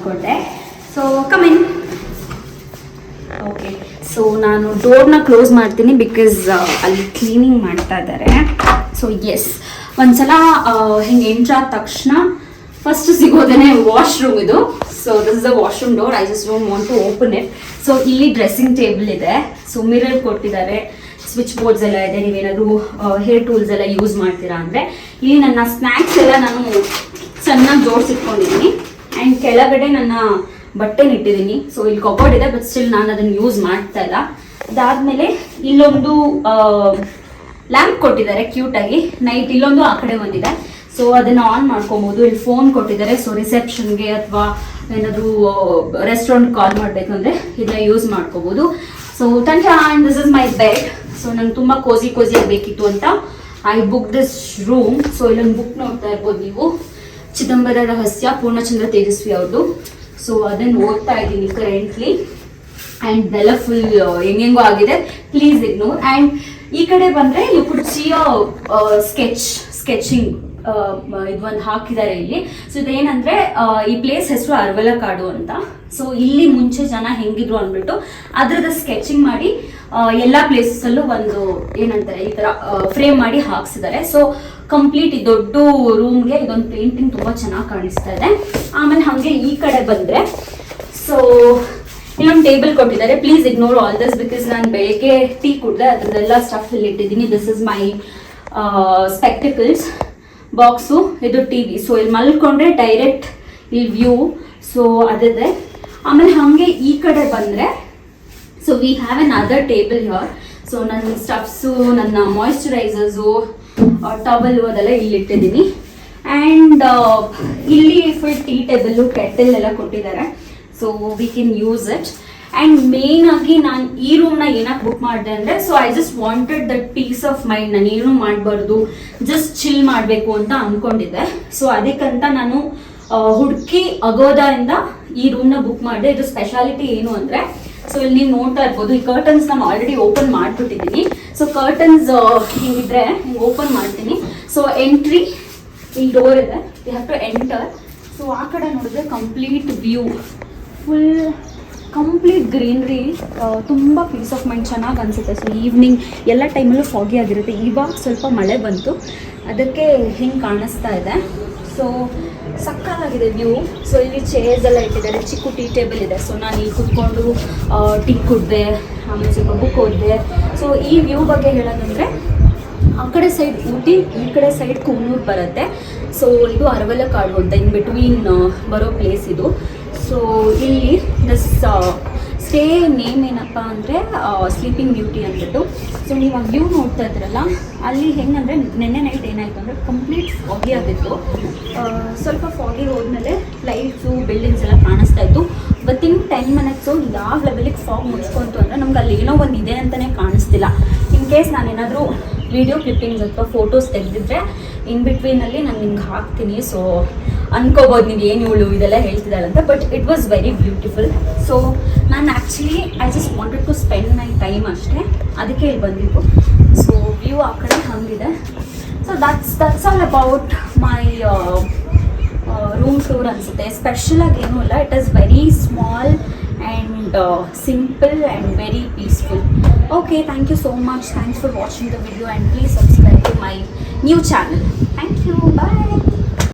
ಅಂದ್ಕೊಂಡೆ. So come in. Okay, so ನಾನು ಡೋರ್ನ ಕ್ಲೋಸ್ ಮಾಡ್ತೀನಿ ಬಿಕಾಸ್ ಅಲ್ಲಿ ಕ್ಲೀನಿಂಗ್ ಮಾಡ್ತಾ ಇದ್ದಾರೆ. ಸೊ ಎಸ್, ಒಂದ್ಸಲ ಹಿಂಗೆ ಎಂಟ್ರ್ ಆದ ತಕ್ಷಣ ಫಸ್ಟ್ ಸಿಗೋದೇನೆ ವಾಶ್ರೂಮ್ ಇದು. So this is the washroom door. I just don't want to open it. So ಇಲ್ಲಿ ಡ್ರೆಸ್ಸಿಂಗ್ ಟೇಬಲ್ ಇದೆ. ಸೊ ಮಿರರ್ ಕೊಟ್ಟಿದ್ದಾರೆ, ಸ್ವಿಚ್ ಬೋರ್ಡ್ಸ್ ಎಲ್ಲ ಇದೆ. ನೀವೇನಾದರೂ ಹೇರ್ ಟೂಲ್ಸ್ ಎಲ್ಲ ಯೂಸ್ ಮಾಡ್ತೀರಾ ಅಂದರೆ ಇಲ್ಲಿ ನನ್ನ ಸ್ನ್ಯಾಕ್ಸ್ ಎಲ್ಲ ನಾನು ಚೆನ್ನಾಗಿ ಜೋಡಿಸಿಟ್ಕೊಂಡಿದ್ದೀನಿ. ಆ್ಯಂಡ್ ಕೆಳಗಡೆ ನನ್ನ ಬಟ್ಟೆನ ಇಟ್ಟಿದ್ದೀನಿ. ಸೊ ಇಲ್ಲಿ ಕಬೋರ್ಡ್ ಇದೆ, ಬಟ್ ಸ್ಟಿಲ್ ನಾನು ಅದನ್ನು ಯೂಸ್ ಮಾಡ್ತಾ ಇಲ್ಲ. ಅದಾದಮೇಲೆ ಇಲ್ಲೊಂದು ಲ್ಯಾಂಪ್ ಕೊಟ್ಟಿದ್ದಾರೆ ಕ್ಯೂಟಾಗಿ. ನೈಟ್ ಇಲ್ಲೊಂದು ಆ ಕಡೆ ಒಂದಿದೆ. ಸೊ ಅದನ್ನು ಆನ್ ಮಾಡ್ಕೊಬೋದು. ಇಲ್ಲಿ ಫೋನ್ ಕೊಟ್ಟಿದ್ದಾರೆ. ಸೊ ರಿಸೆಪ್ಷನ್ಗೆ ಅಥವಾ ಏನಾದರೂ ರೆಸ್ಟೋರೆಂಟ್ ಕಾಲ್ ಮಾಡಬೇಕಂದ್ರೆ ಇದನ್ನ ಯೂಸ್ ಮಾಡ್ಕೋಬೋದು. So thank you. And this is my bed. So ನಂಗೆ ತುಂಬ ಕೋಸಿ ಆಗಬೇಕಿತ್ತು ಅಂತ I book this room. So ಇಲ್ಲೊಂದು ಬುಕ್ ನೋಡ್ತಾ ಇರ್ಬೋದು ನೀವು, ಚಿದಂಬರ ರಹಸ್ಯ, ಪೂರ್ಣಚಂದ್ರ ತೇಜಸ್ವಿ ಅವ್ರದ್ದು. ಸೊ ಅದನ್ನು ಓದ್ತಾ ಇದ್ದೀನಿ ಕರೆಂಟ್ಲಿ. ಆ್ಯಂಡ್ ಇದೆಲ್ಲ ಫುಲ್ ಹೆಂಗೆಂಗೋ ಆಗಿದೆ, ಪ್ಲೀಸ್ ಇಗ್ನೋರ್. ಆ್ಯಂಡ್ ಈ ಕಡೆ ಬಂದರೆ ಯು ಕುಡ್ ಸಿ ಸ್ಕೆಚಿಂಗ್ ಇದೊಂದು ಹಾಕಿದ್ದಾರೆ ಇಲ್ಲಿ. ಸೊ ಇದೇನಂದ್ರೆ ಈ ಪ್ಲೇಸ್ ಹೆಸರು ಅರವಲಕಾಡು ಅಂತ. ಸೊ ಇಲ್ಲಿ ಮುಂಚೆ ಜನ ಹೆಂಗಿದ್ರು ಅಂದ್ಬಿಟ್ಟು ಅದ್ರದ್ದು ಸ್ಕೆಚಿಂಗ್ ಮಾಡಿ ಎಲ್ಲ ಪ್ಲೇಸಸ್ಸಲ್ಲೂ ಒಂದು ಏನಂತಾರೆ ಈ ಥರ ಫ್ರೇಮ್ ಮಾಡಿ ಹಾಕ್ಸಿದ್ದಾರೆ. ಸೊ ಕಂಪ್ಲೀಟ್ ಈ ದೊಡ್ಡ ರೂಮ್ಗೆ ಇದೊಂದು ಪೇಂಟಿಂಗ್ ತುಂಬ ಚೆನ್ನಾಗಿ ಕಾಣಿಸ್ತಾ ಇದೆ. ಆಮೇಲೆ ಹಾಗೆ ಈ ಕಡೆ ಬಂದರೆ ಸೊ ಇನ್ನೊಂದು ಟೇಬಲ್ ಕೊಟ್ಟಿದ್ದಾರೆ. Please ignore all this because ನಾನು ಬೆಳಗ್ಗೆ ಟೀ ಕುಡಿದೆ, ಅದ್ರದ್ದೆಲ್ಲ ಸ್ಟಫ್ ಇಲ್ಲಿ ಇಟ್ಟಿದ್ದೀನಿ. This is my spectacles box, ಇದು ಟಿ ವಿ. ಸೊ ಇಲ್ಲಿ ಮಲ್ಕೊಂಡ್ರೆ ಡೈರೆಕ್ಟ್ ಇಲ್ಲಿ ವ್ಯೂ. ಸೊ ಅದಿದೆ. ಆಮೇಲೆ ಹಾಗೆ ಈ ಕಡೆ ಬಂದರೆ so we have an other table here. So ನನ್ನ ಸ್ಟಫ್ಸು, ನನ್ನ ಮಾಯಿಶ್ಚರೈಸರ್ಸು, ಟವಲು ಅದೆಲ್ಲ ಇಲ್ಲಿ ಇಟ್ಟಿದ್ದೀನಿ. ಆ್ಯಂಡ್ ಇಲ್ಲಿ ಫುಲ್ ಟೀ ಟೇಬಲ್ಲು, ಕೆಟಲ್ ಎಲ್ಲ ಕೊಟ್ಟಿದ್ದಾರೆ. So we can use it. And main ಆಗಿ ನಾನು ಈ ರೂಮ್ನ ಏನಕ್ಕೆ ಬುಕ್ ಮಾಡಿದೆ ಅಂದರೆ so I just wanted that peace of mind. ನಾನು ಏನೂ ಮಾಡಬಾರ್ದು, ಜಸ್ಟ್ ಚಿಲ್ ಮಾಡಬೇಕು ಅಂತ ಅಂದ್ಕೊಂಡಿದ್ದೆ. ಸೊ ಅದಕ್ಕಂತ ನಾನು ಹುಡುಕಿ ಅಗೋದಾಯಿಂದ ಈ ರೂಮ್ನ ಬುಕ್ ಮಾಡಿದೆ. ಇದು ಸ್ಪೆಷಾಲಿಟಿ ಏನು ಅಂದರೆ ಸೊ ಇಲ್ಲಿ ನೀವು ನೋಡ್ತಾ ಇರ್ಬೋದು, ಈ ಕರ್ಟನ್ಸ್ ನಾನು ಆಲ್ರೆಡಿ ಓಪನ್ ಮಾಡಿಬಿಟ್ಟಿದ್ದೀನಿ. ಸೊ ಕರ್ಟನ್ಸ್ ಹಿಂಗಿದ್ರೆ ಹಿಂಗೆ ಓಪನ್ ಮಾಡ್ತೀನಿ. ಸೊ ಎಂಟ್ರಿ ಇಲ್ಲಿ ಡೋರ್ ಇದೆ, you have to enter. So ಆ ಕಡೆ ನೋಡಿದ್ರೆ complete view, full complete greenery, ತುಂಬ ಪೀಸ್ ಆಫ್ ಮೈಂಡ್, ಚೆನ್ನಾಗಿ ಅನಿಸುತ್ತೆ. ಸೊ ಈವ್ನಿಂಗ್ ಎಲ್ಲ ಟೈಮಲ್ಲೂ ಫಾಗಿ ಆಗಿರುತ್ತೆ. ಇವಾಗ ಸ್ವಲ್ಪ ಮಳೆ ಬಂತು, ಅದಕ್ಕೆ ಹಿಂಗೆ ಕಾಣಿಸ್ತಾ ಇದೆ. ಸೊ ಸಕ್ಕತ್ತಾಗಿದೆ ವ್ಯೂ. ಸೊ ಇಲ್ಲಿ ಚೇರ್ಸ್ ಎಲ್ಲ ಇಟ್ಟಿದ್ದಾರೆ, ಚಿಕ್ಕ ಟೀ ಟೇಬಲ್ ಇದೆ. ಸೊ ನಾನು ಇಲ್ಲಿ ಕುತ್ಕೊಂಡು ಟೀ ಕುಡಿದೆ, ಆಮೇಲೆ ಸ್ವಲ್ಪ ಬುಕ್ ಓದಿದೆ. ಸೊ ಈ ವ್ಯೂ ಬಗ್ಗೆ ಹೇಳೋದಂದರೆ ಆ ಕಡೆ ಸೈಡ್ ಊಟಿ, ಈ ಕಡೆ ಸೈಡ್ ಕೂನೂರು ಬರುತ್ತೆ. ಸೊ ಇದು ಅರವಲಕಾಡು ಅಂತ ಇನ್ ಬಿಟ್ವೀನ್ ಬರೋ ಪ್ಲೇಸ್ ಇದು. ಸೊ ಇಲ್ಲಿ ದಿಸ್ ಸ್ಟೇ ನೇಮ್ ಏನಪ್ಪ ಅಂದರೆ ಸ್ಲೀಪಿಂಗ್ ಬ್ಯೂಟಿ ಅಂದ್ಬಿಟ್ಟು. ಸೊ ನೀವು ಆ ವ್ಯೂ ನೋಡ್ತಾ ಇದ್ರಲ್ಲ, ಅಲ್ಲಿ ಹೆಂಗಂದರೆ ನಿನ್ನೆ ನೈಟ್ ಏನಾಯಿತು ಅಂದರೆ ಕಂಪ್ಲೀಟ್ ಫಾಗಿ ಆಗಿತ್ತು. ಸ್ವಲ್ಪ ಫಾಗಿ ಹೋದ್ಮೇಲೆ ಲೈಟ್ಸು, ಬಿಲ್ಡಿಂಗ್ಸ್ ಎಲ್ಲ ಕಾಣಿಸ್ತಾ ಇತ್ತು. ವಿತಿನ್ 10 ಮಿನಿಟ್ಸು ಯಾವ ಲೆವೆಲಿಗೆ ಫಾಗ್ ಮುಚ್ಕೊಂತು ಅಂದರೆ ನಮ್ಗೆ ಅಲ್ಲಿ ಏನೋ ಒಂದು ಇದೆ ಅಂತಲೇ ಕಾಣಿಸ್ತಿಲ್ಲ. ಇನ್ ಕೇಸ್ ನಾನೇನಾದರೂ ವಿಡಿಯೋ ಕ್ಲಿಪ್ಪಿಂಗ್ಸ್ ಅಥವಾ ಫೋಟೋಸ್ ತೆಗೆದಿದ್ರೆ ಇನ್ ಬಿಟ್ವೀನಲ್ಲಿ ನಾನು ನಿಮ್ಗೆ ಹಾಕ್ತೀನಿ. ಸೊ ಅನ್ಕೋಬೋದು ನೀವು ಏನು ಇವಳು ಇದೆಲ್ಲ ಹೇಳ್ತಿದ್ದಾಳೆ ಅಂತ, but it was very beautiful. So ನಾನು actually I just wanted to spend my time ಅಷ್ಟೇ, ಅದಕ್ಕೆ ಇಲ್ಲಿ ಬಂದಿದ್ದು. ಸೊ ವ್ಯೂ ಆ ಕಡೆ ಹಂಗಿದೆ. So that's all about my room tour ಅನಿಸುತ್ತೆ. ಸ್ಪೆಷಲಾಗಿ ಏನೂ ಇಲ್ಲ, it is very small and simple and very peaceful. Okay, thank you so much. Thanks for watching the video and please subscribe to my new channel.